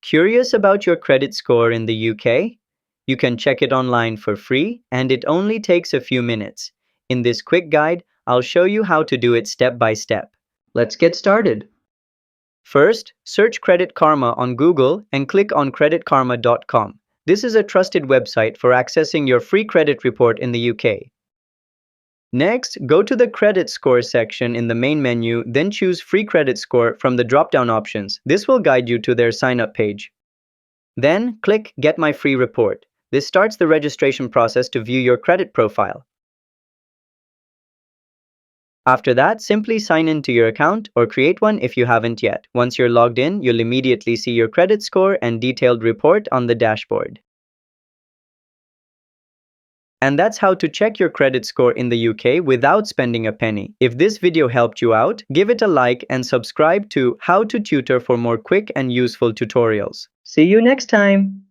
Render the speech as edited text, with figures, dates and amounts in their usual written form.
Curious about your credit score in the UK? You can check it online for free and it only takes a few minutes. In this quick guide, I'll show you how to do it step by step. Let's get started. First, search Credit Karma on Google and click on creditkarma.com. This is a trusted website for accessing your free credit report in the UK. Next, go to the Credit Score section in the main menu, then choose Free Credit Score from the drop-down options. This will guide you to their sign-up page. Then, click Get My Free Report. This starts the registration process to view your credit profile. After that, simply sign in to your account or create one if you haven't yet. Once you're logged in, you'll immediately see your credit score and detailed report on the dashboard. And that's how to check your credit score in the UK without spending a penny. If this video helped you out, give it a like and subscribe to How to Tutor for more quick and useful tutorials. See you next time!